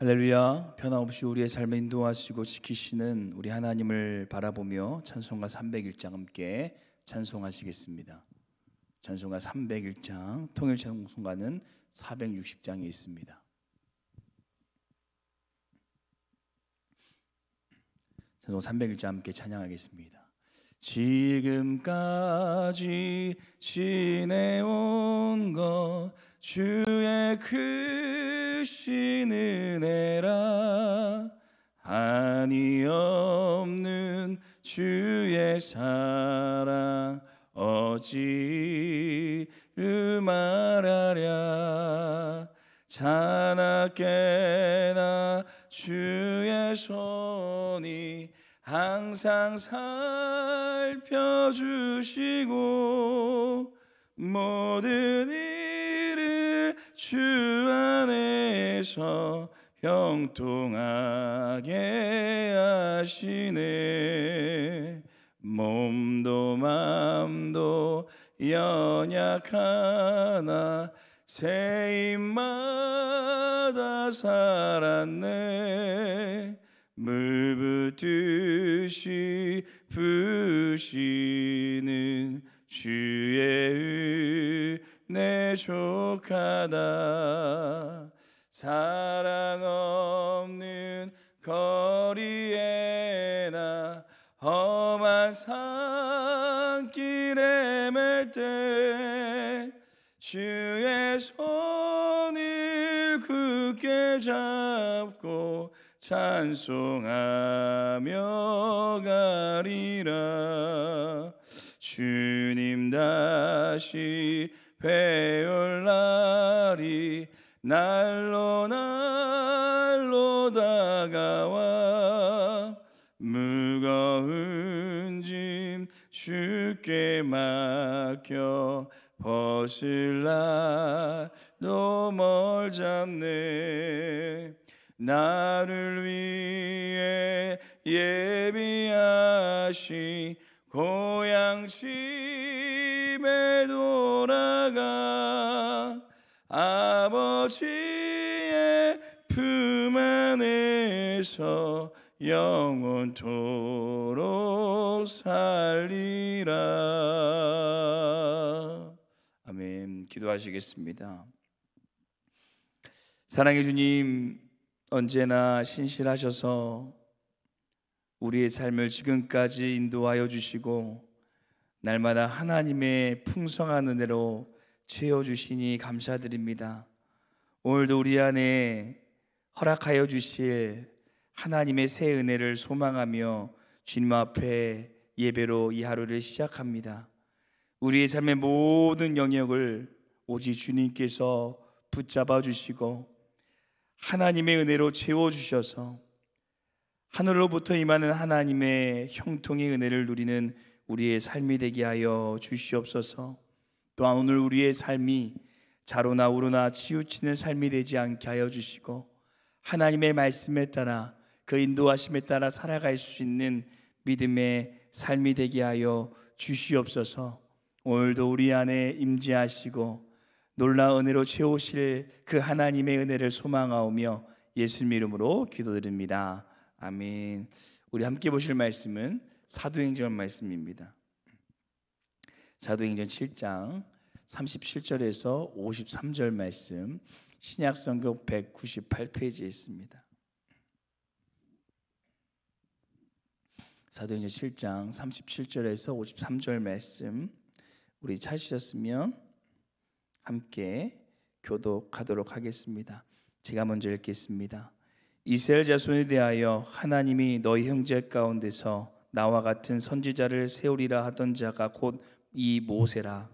할렐루야. 변함없이 우리의 삶을 인도하시고 지키시는 우리 하나님을 바라보며 찬송가 301장 함께 찬송하시겠습니다. 찬송가 301장, 통일 찬송가는 460장에 있습니다. 찬송 301장 함께 찬양하겠습니다. 지금까지 지내온 것 주의 크신 은혜라, 한이 없는 주의 사랑 어찌를 말하랴. 자나깨나 주의 손이 항상 살펴주시고 모든 일을 주 안에서 형통하게 하시네. 몸도 맘도 연약하나 새 입마다 살았네. 물 붓듯이 부으시는 주의 은혜 족하다. 사랑 없는 거리에나 험한 산길에 맬 때 주의 손을 굳게 잡고 찬송하며 가리라. 주님 다시 뵈올 날이 날로 날로 다가와 무거운 짐 주께 맡겨 벗을 날도 멀잖네. 나를 위해 예비하신 고향 집에 돌아가 아버지의 품 안에서 영원토록 살리라. 아멘. 기도하시겠습니다. 사랑해 주님, 언제나 신실하셔서 우리의 삶을 지금까지 인도하여 주시고 날마다 하나님의 풍성한 은혜로 채워주시니 감사드립니다. 오늘도 우리 안에 허락하여 주실 하나님의 새 은혜를 소망하며 주님 앞에 예배로 이 하루를 시작합니다. 우리의 삶의 모든 영역을 오직 주님께서 붙잡아 주시고 하나님의 은혜로 채워주셔서 하늘로부터 임하는 하나님의 형통의 은혜를 누리는 우리의 삶이 되게 하여 주시옵소서. 또한 오늘 우리의 삶이 자로나 우로나 치우치는 삶이 되지 않게 하여 주시고 하나님의 말씀에 따라 그 인도하심에 따라 살아갈 수 있는 믿음의 삶이 되게 하여 주시옵소서. 오늘도 우리 안에 임재하시고 놀라운 은혜로 채우실 그 하나님의 은혜를 소망하오며 예수님 이름으로 기도드립니다. 아멘. 우리 함께 보실 말씀은 사도행전 말씀입니다. 사도행전 7장 37절에서 53절 말씀, 신약성경 198페이지에 있습니다. 사도행전 7장 37절에서 53절 말씀, 우리 찾으셨으면 함께 교독하도록 하겠습니다. 제가 먼저 읽겠습니다. 이스라엘 자손에 대하여 하나님이 너희 형제 가운데서 나와 같은 선지자를 세우리라 하던 자가 곧 이 모세라.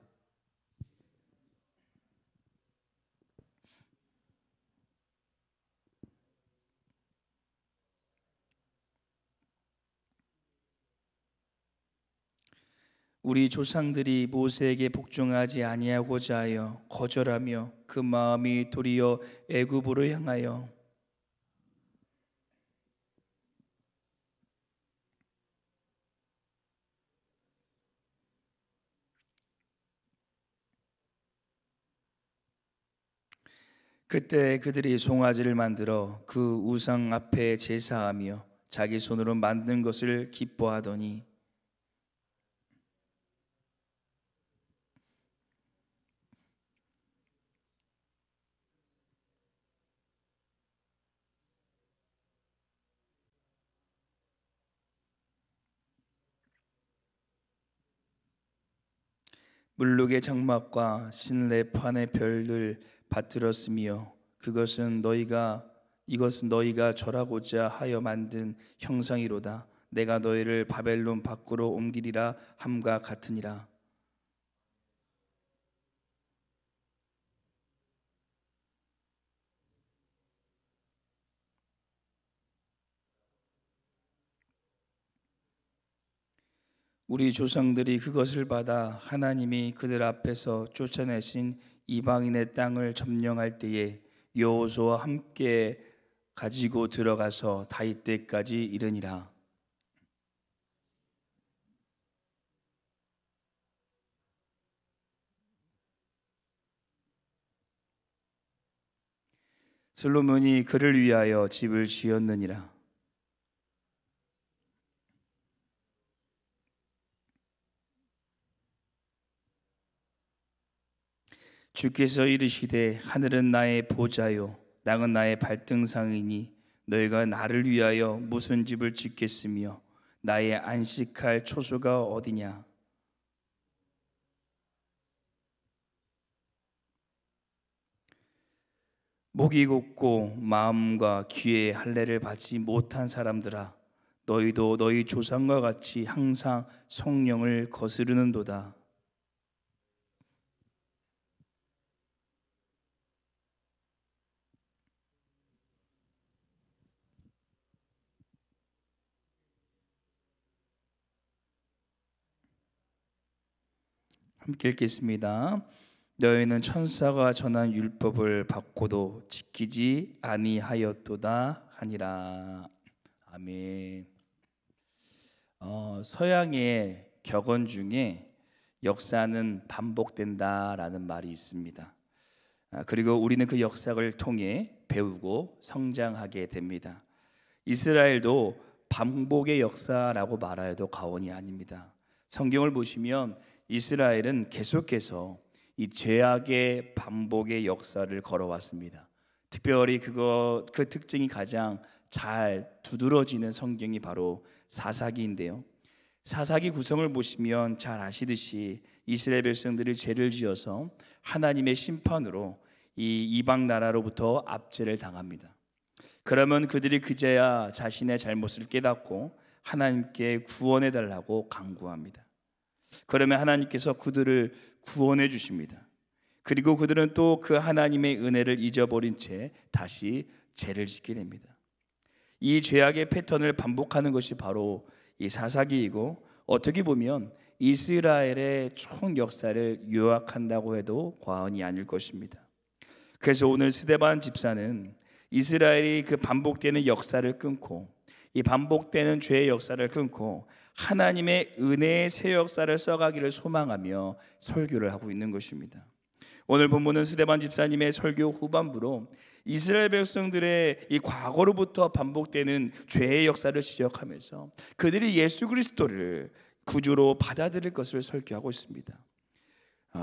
우리 조상들이 모세에게 복종하지 아니하고자 하여 거절하며 그 마음이 도리어 애굽으로 향하여 그때 그들이 송아지를 만들어 그 우상 앞에 제사하며 자기 손으로 만든 것을 기뻐하더니 물룩의 장막과 신레판의 별을 받들었으며 이것은 너희가 절하고자 하여 만든 형상이로다. 내가 너희를 바벨론 밖으로 옮기리라 함과 같으니라. 우리 조상들이 그것을 받아 하나님이 그들 앞에서 쫓아내신 이방인의 땅을 점령할 때에 여호수아와 함께 가지고 들어가서 다윗 때까지 이르니라. 솔로몬이 그를 위하여 집을 지었느니라. 주께서 이르시되 하늘은 나의 보좌요 땅은 나의 발등상이니 너희가 나를 위하여 무슨 집을 짓겠으며 나의 안식할 초소가 어디냐. 목이 곧고 마음과 귀에 할례를 받지 못한 사람들아, 너희도 너희 조상과 같이 항상 성령을 거스르는도다. 함께 읽겠습니다. 너희는 천사가 전한 율법을 받고도 지키지 아니하였도다 하니라. 아멘. 서양의 격언 중에 역사는 반복된다라는 말이 있습니다. 그리고 우리는 그 역사를 통해 배우고 성장하게 됩니다. 이스라엘도 반복의 역사라고 말하여도 과언이 아닙니다. 성경을 보시면 이스라엘은 계속해서 이 죄악의 반복의 역사를 걸어왔습니다. 특별히 그 특징이 가장 잘 두드러지는 성경이 바로 사사기인데요. 사사기 구성을 보시면 잘 아시듯이 이스라엘 백성들이 죄를 지어서 하나님의 심판으로 이 이방 나라로부터 압제를 당합니다. 그러면 그들이 그제야 자신의 잘못을 깨닫고 하나님께 구원해 달라고 간구합니다. 그러면 하나님께서 그들을 구원해 주십니다. 그리고 그들은 또 그 하나님의 은혜를 잊어버린 채 다시 죄를 짓게 됩니다. 이 죄악의 패턴을 반복하는 것이 바로 이 사사기이고, 어떻게 보면 이스라엘의 총 역사를 요약한다고 해도 과언이 아닐 것입니다. 그래서 오늘 스데반 집사는 이스라엘이 그 반복되는 역사를 끊고, 이 반복되는 죄의 역사를 끊고 하나님의 은혜의 새 역사를 써가기를 소망하며 설교를 하고 있는 것입니다. 오늘 본문은 스데반 집사님의 설교 후반부로 이스라엘 백성들의 이 과거로부터 반복되는 죄의 역사를 지적하면서 그들이 예수 그리스도를 구주로 받아들일 것을 설교하고 있습니다.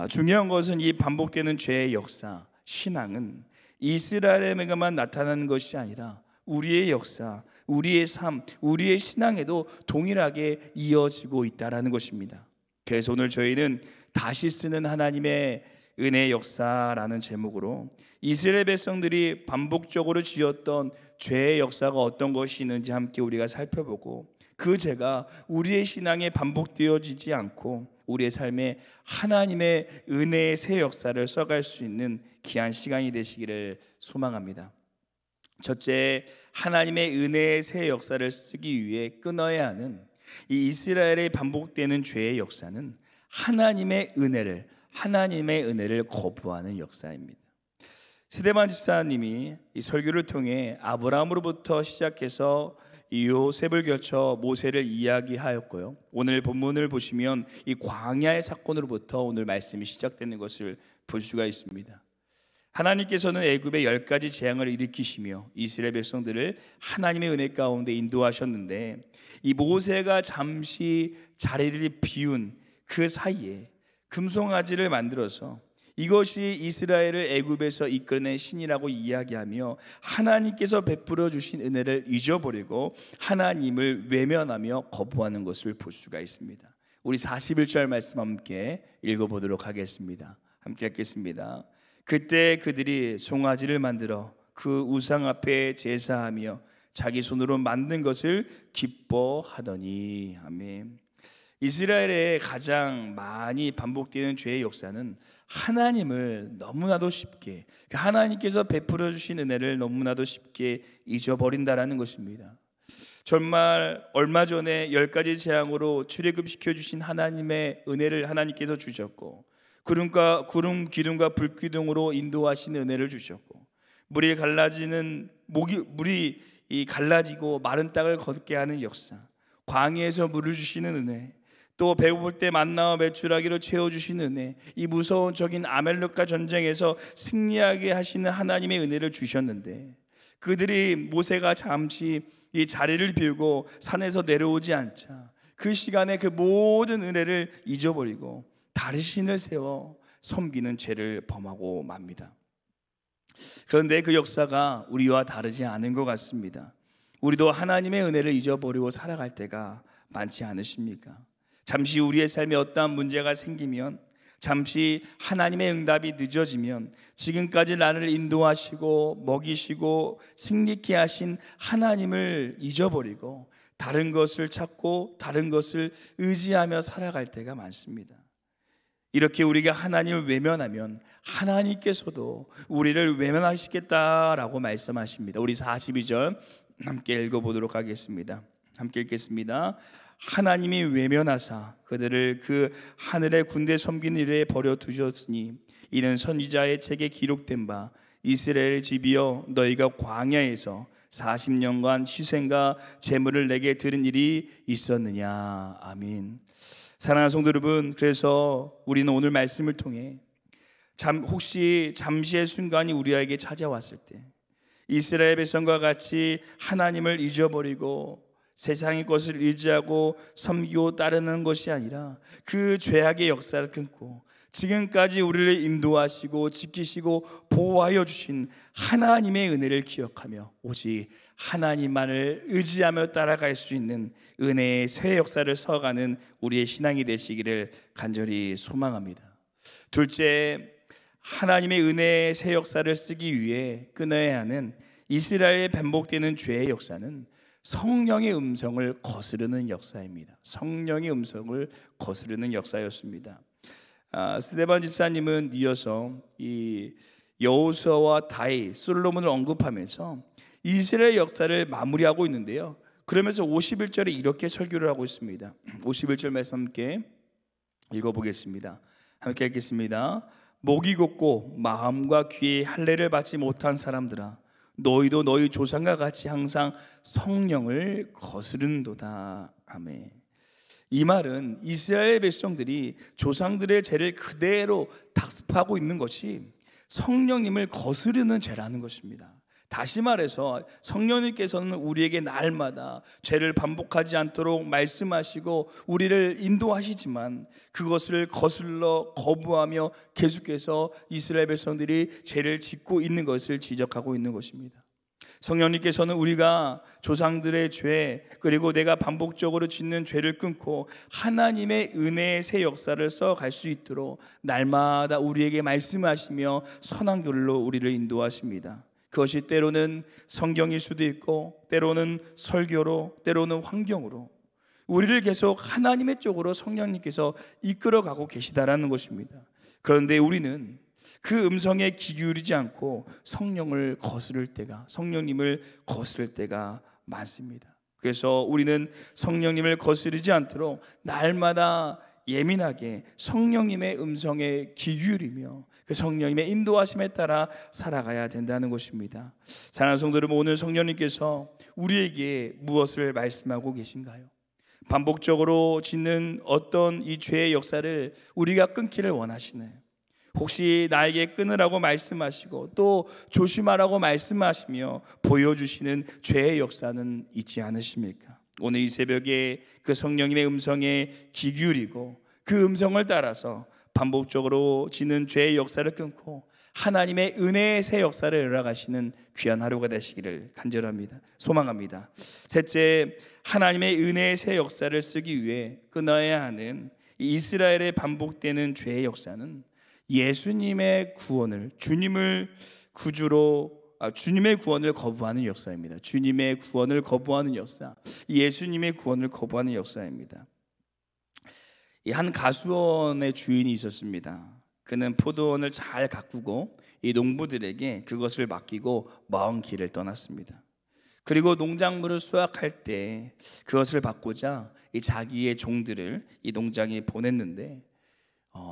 중요한 것은 이 반복되는 죄의 역사, 신앙은 이스라엘에게만 나타나는 것이 아니라 우리의 역사, 우리의 삶, 우리의 신앙에도 동일하게 이어지고 있다는 것입니다. 그래서 오늘 저희는 다시 쓰는 하나님의 은혜의 역사라는 제목으로 이스라엘 백성들이 반복적으로 지었던 죄의 역사가 어떤 것이 있는지 함께 우리가 살펴보고, 그 죄가 우리의 신앙에 반복되어지지 않고 우리의 삶에 하나님의 은혜의 새 역사를 써갈 수 있는 귀한 시간이 되시기를 소망합니다. 첫째, 하나님의 은혜의 새 역사를 쓰기 위해 끊어야 하는 이 이스라엘의 반복되는 죄의 역사는 하나님의 은혜를 거부하는 역사입니다. 스데반 집사님이 이 설교를 통해 아브라함으로부터 시작해서 이 요셉을 거쳐 모세를 이야기하였고요, 오늘 본문을 보시면 이 광야의 사건으로부터 오늘 말씀이 시작되는 것을 볼 수가 있습니다. 하나님께서는 애굽에 10가지 재앙을 일으키시며 이스라엘 백성들을 하나님의 은혜 가운데 인도하셨는데, 이 모세가 잠시 자리를 비운 그 사이에 금송아지를 만들어서 이것이 이스라엘을 애굽에서 이끌어낸 신이라고 이야기하며 하나님께서 베풀어 주신 은혜를 잊어버리고 하나님을 외면하며 거부하는 것을 볼 수가 있습니다. 우리 41절 말씀 함께 읽어보도록 하겠습니다. 함께 읽겠습니다. 그때 그들이 송아지를 만들어 그 우상 앞에 제사하며 자기 손으로 만든 것을 기뻐하더니. 아멘. 이스라엘의 가장 많이 반복되는 죄의 역사는 하나님을 너무나도 쉽게, 하나님께서 베풀어 주신 은혜를 너무나도 쉽게 잊어버린다라는 것입니다. 정말 얼마 전에 10가지 재앙으로 출애굽시켜 주신 하나님의 은혜를 하나님께서 주셨고, 구름 기둥과 불 기둥으로 인도하신 은혜를 주셨고, 물이 갈라지고 마른 땅을 걷게 하는 역사, 광야에서 물을 주시는 은혜, 또 배고플 때 만나와 메추라기로 채워주시는 은혜, 이 무서운 적인 아말렉과 전쟁에서 승리하게 하시는 하나님의 은혜를 주셨는데, 그들이 모세가 잠시 이 자리를 비우고 산에서 내려오지 않자 그 시간에 그 모든 은혜를 잊어버리고 다른 신을 세워 섬기는 죄를 범하고 맙니다. 그런데 그 역사가 우리와 다르지 않은 것 같습니다. 우리도 하나님의 은혜를 잊어버리고 살아갈 때가 많지 않으십니까? 잠시 우리의 삶에 어떠한 문제가 생기면, 잠시 하나님의 응답이 늦어지면 지금까지 나를 인도하시고 먹이시고 승리케 하신 하나님을 잊어버리고 다른 것을 찾고 다른 것을 의지하며 살아갈 때가 많습니다. 이렇게 우리가 하나님을 외면하면 하나님께서도 우리를 외면하시겠다라고 말씀하십니다. 우리 42절 함께 읽어보도록 하겠습니다. 함께 읽겠습니다. 하나님이 외면하사 그들을 그 하늘의 군대 섬기는 일에 버려 두셨으니 이는 선지자의 책에 기록된 바 이스라엘 집이여 너희가 광야에서 40년간 희생과 제물을 내게 드린 일이 있었느냐. 아멘. 사랑하는 성도 여러분, 그래서 우리는 오늘 말씀을 통해 혹시 잠시의 순간이 우리에게 찾아왔을 때 이스라엘 백성과 같이 하나님을 잊어버리고 세상의 것을 의지하고 섬기고 따르는 것이 아니라 그 죄악의 역사를 끊고 지금까지 우리를 인도하시고 지키시고 보호하여 주신 하나님의 은혜를 기억하며 오직 하나님만을 의지하며 따라갈 수 있는 은혜의 새 역사를 써가는 우리의 신앙이 되시기를 간절히 소망합니다. 둘째, 하나님의 은혜의 새 역사를 쓰기 위해 끊어야 하는 이스라엘에 반복되는 죄의 역사는 성령의 음성을 거스르는 역사입니다. 성령의 음성을 거스르는 역사였습니다. 스데반 집사님은 이어서 이 여호수아와 다윗, 솔로몬을 언급하면서 이스라엘 역사를 마무리하고 있는데요, 그러면서 51절에 이렇게 설교를 하고 있습니다. 51절 말씀 함께 읽어보겠습니다. 함께 읽겠습니다. 목이 곧고 마음과 귀에 할례를 받지 못한 사람들아, 너희도 너희 조상과 같이 항상 성령을 거스른도다. 아멘. 이 말은 이스라엘 백성들이 조상들의 죄를 그대로 답습하고 있는 것이 성령님을 거스르는 죄라는 것입니다. 다시 말해서 성령님께서는 우리에게 날마다 죄를 반복하지 않도록 말씀하시고 우리를 인도하시지만 그것을 거슬러 거부하며 계속해서 이스라엘 백성들이 죄를 짓고 있는 것을 지적하고 있는 것입니다. 성령님께서는 우리가 조상들의 죄, 그리고 내가 반복적으로 짓는 죄를 끊고 하나님의 은혜의 새 역사를 써갈 수 있도록 날마다 우리에게 말씀하시며 선한 길로 우리를 인도하십니다. 그것이 때로는 성경일 수도 있고 때로는 설교로, 때로는 환경으로 우리를 계속 하나님의 쪽으로 성령님께서 이끌어가고 계시다라는 것입니다. 그런데 우리는 그 음성에 귀 기울이지 않고 성령님을 거스를 때가 많습니다. 그래서 우리는 성령님을 거스르지 않도록 날마다 예민하게 성령님의 음성에 귀 기울이며 그 성령님의 인도하심에 따라 살아가야 된다는 것입니다. 사랑하는 성도 여러분, 오늘 성령님께서 우리에게 무엇을 말씀하고 계신가요? 반복적으로 짓는 어떤 이 죄의 역사를 우리가 끊기를 원하시나요? 혹시 나에게 끊으라고 말씀하시고 또 조심하라고 말씀하시며 보여주시는 죄의 역사는 있지 않으십니까? 오늘 이 새벽에 그 성령님의 음성에 귀 기울이고 그 음성을 따라서 반복적으로 지는 죄의 역사를 끊고 하나님의 은혜의 새 역사를 열어가시는 귀한 하루가 되시기를 간절합니다. 소망합니다. 셋째, 하나님의 은혜의 새 역사를 쓰기 위해 끊어야 하는 이스라엘의 반복되는 죄의 역사는 예수님의 구원을 주님의 구원을 거부하는 역사입니다. 주님의 구원을 거부하는 역사, 예수님의 구원을 거부하는 역사입니다. 한 가수원의 주인이 있었습니다. 그는 포도원을 잘 가꾸고 이 농부들에게 그것을 맡기고 먼 길을 떠났습니다. 그리고 농작물을 수확할 때 그것을 받고자 이 자기의 종들을 이 농장에 보냈는데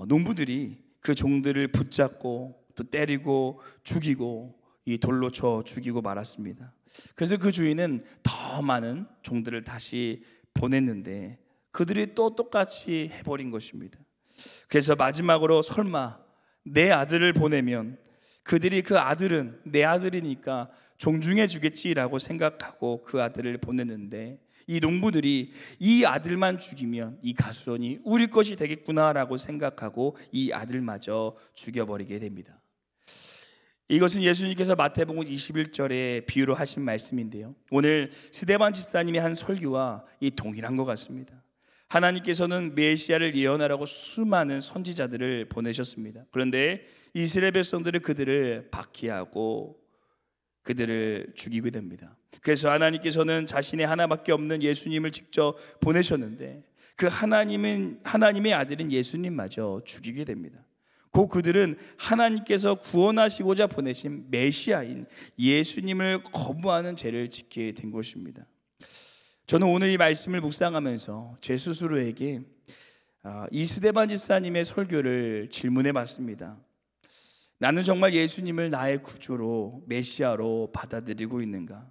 농부들이 그 종들을 붙잡고 또 때리고 죽이고 이 돌로 쳐 죽이고 말았습니다. 그래서 그 주인은 더 많은 종들을 다시 보냈는데 그들이 또 똑같이 해버린 것입니다. 그래서 마지막으로 설마 내 아들을 보내면 그들이 그 아들은 내 아들이니까 존중해 주겠지라고 생각하고 그 아들을 보냈는데 이 농부들이 이 아들만 죽이면 이 가수원이 우리 것이 되겠구나라고 생각하고 이 아들마저 죽여버리게 됩니다. 이것은 예수님께서 마태복음 21절에 비유로 하신 말씀인데요, 오늘 스데반 집사님이 한 설교와 이 동일한 것 같습니다. 하나님께서는 메시아를 예언하라고 수많은 선지자들을 보내셨습니다. 그런데 이스라엘 백성들은 그들을 박해하고 그들을 죽이게 됩니다. 그래서 하나님께서는 자신의 하나밖에 없는 예수님을 직접 보내셨는데 그 하나님의 아들인 예수님마저 죽이게 됩니다. 그들은 하나님께서 구원하시고자 보내신 메시아인 예수님을 거부하는 죄를 짓게 된 것입니다. 저는 오늘 이 말씀을 묵상하면서 제 스스로에게 이 스데반 집사님의 설교를 질문해 봤습니다. 나는 정말 예수님을 나의 구주로 메시아로 받아들이고 있는가?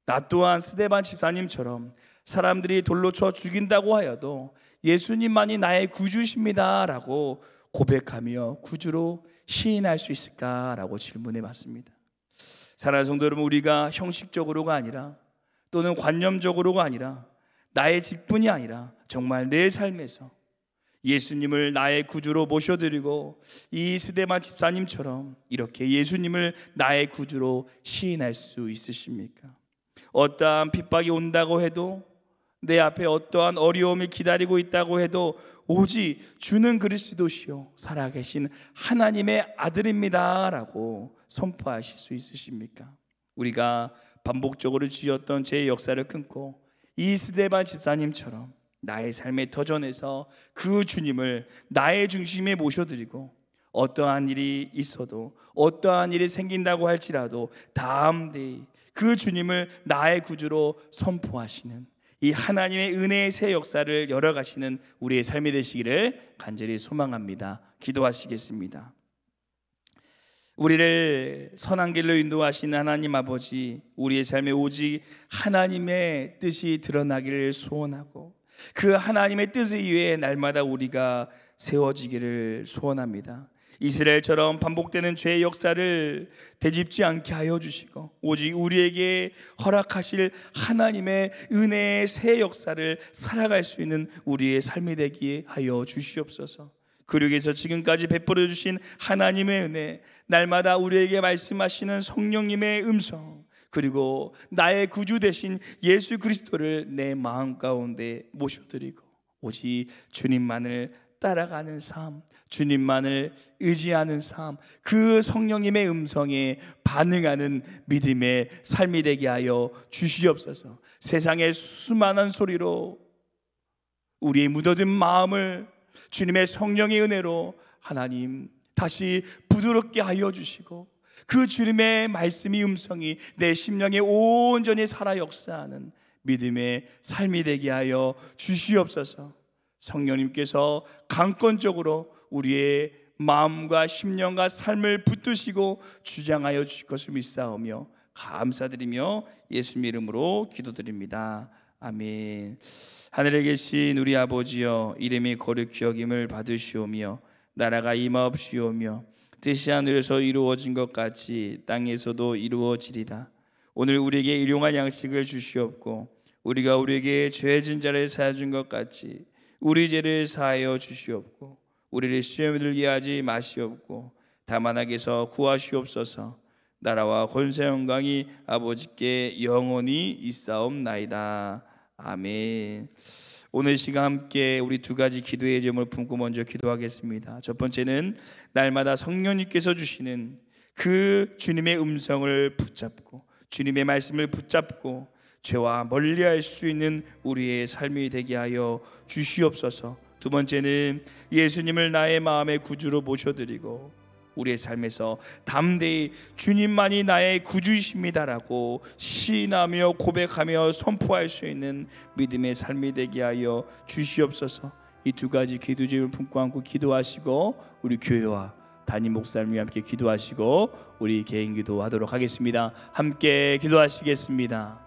나 또한 스데반 집사님처럼 사람들이 돌로 쳐 죽인다고 하여도 예수님만이 나의 구주십니다 라고 고백하며 구주로 시인할 수 있을까라고 질문해 봤습니다. 사랑하는 성도 여러분, 우리가 형식적으로가 아니라 또는 관념적으로가 아니라 나의 직분이 아니라 정말 내 삶에서 예수님을 나의 구주로 모셔드리고 이 스데반 집사님처럼 이렇게 예수님을 나의 구주로 시인할 수 있으십니까? 어떠한 핍박이 온다고 해도, 내 앞에 어떠한 어려움이 기다리고 있다고 해도 오직 주는 그리스도시요 살아계신 하나님의 아들입니다 라고 선포하실 수 있으십니까? 우리가 반복적으로 지었던 죄의 역사를 끊고 이 스데반 집사님처럼 나의 삶의 터전에서 그 주님을 나의 중심에 모셔드리고 어떠한 일이 있어도 어떠한 일이 생긴다고 할지라도 다음 데이 그 주님을 나의 구주로 선포하시는 이 하나님의 은혜의 새 역사를 열어가시는 우리의 삶이 되시기를 간절히 소망합니다. 기도하시겠습니다. 우리를 선한 길로 인도하시는 하나님 아버지, 우리의 삶에 오직 하나님의 뜻이 드러나기를 소원하고 그 하나님의 뜻 위에 날마다 우리가 세워지기를 소원합니다. 이스라엘처럼 반복되는 죄의 역사를 되짚지 않게 하여 주시고 오직 우리에게 허락하실 하나님의 은혜의 새 역사를 살아갈 수 있는 우리의 삶이 되게 하여 주시옵소서. 그리고에서 지금까지 베풀어 주신 하나님의 은혜, 날마다 우리에게 말씀하시는 성령님의 음성, 그리고 나의 구주 되신 예수 그리스도를 내 마음 가운데 모셔드리고 오직 주님만을 따라가는 삶, 주님만을 의지하는 삶, 그 성령님의 음성에 반응하는 믿음의 삶이 되게 하여 주시옵소서. 세상의 수많은 소리로 우리의 묻어든 마음을 주님의 성령의 은혜로 하나님 다시 부드럽게 하여 주시고 그 주님의 말씀이 음성이 내 심령에 온전히 살아 역사하는 믿음의 삶이 되게 하여 주시옵소서. 성령님께서 강권적으로 우리의 마음과 심령과 삶을 붙드시고 주장하여 주실 것을 믿사오며 감사드리며 예수님 이름으로 기도드립니다. 아멘. 하늘에 계신 우리 아버지여, 이름이 거룩히 여김을 받으시오며 나라가 임하옵시오며 뜻이 하늘에서 이루어진 것 같이 땅에서도 이루어지리다. 오늘 우리에게 일용할 양식을 주시옵고 우리가 우리에게 죄진 자를 사해준 것 같이 우리 죄를 사하여 주시옵고 우리를 시험에 들게 하지 마시옵고 다만 악에서 구하시옵소서. 나라와 권세 영광이 아버지께 영원히 있사옵나이다. 아멘. 오늘 시간 함께 우리 두 가지 기도의 제목을 품고 먼저 기도하겠습니다. 첫 번째는 날마다 성령님께서 주시는 그 주님의 음성을 붙잡고 주님의 말씀을 붙잡고 죄와 멀리할 수 있는 우리의 삶이 되게 하여 주시옵소서. 두 번째는 예수님을 나의 마음의 구주로 모셔드리고 우리의 삶에서 담대히 주님만이 나의 구주이십니다라고 시인하며 고백하며 선포할 수 있는 믿음의 삶이 되게 하여 주시옵소서. 이 두 가지 기도 제목을 품고 안고 기도하시고 우리 교회와 담임 목사님과 함께 기도하시고 우리 개인 기도하도록 하겠습니다. 함께 기도하시겠습니다.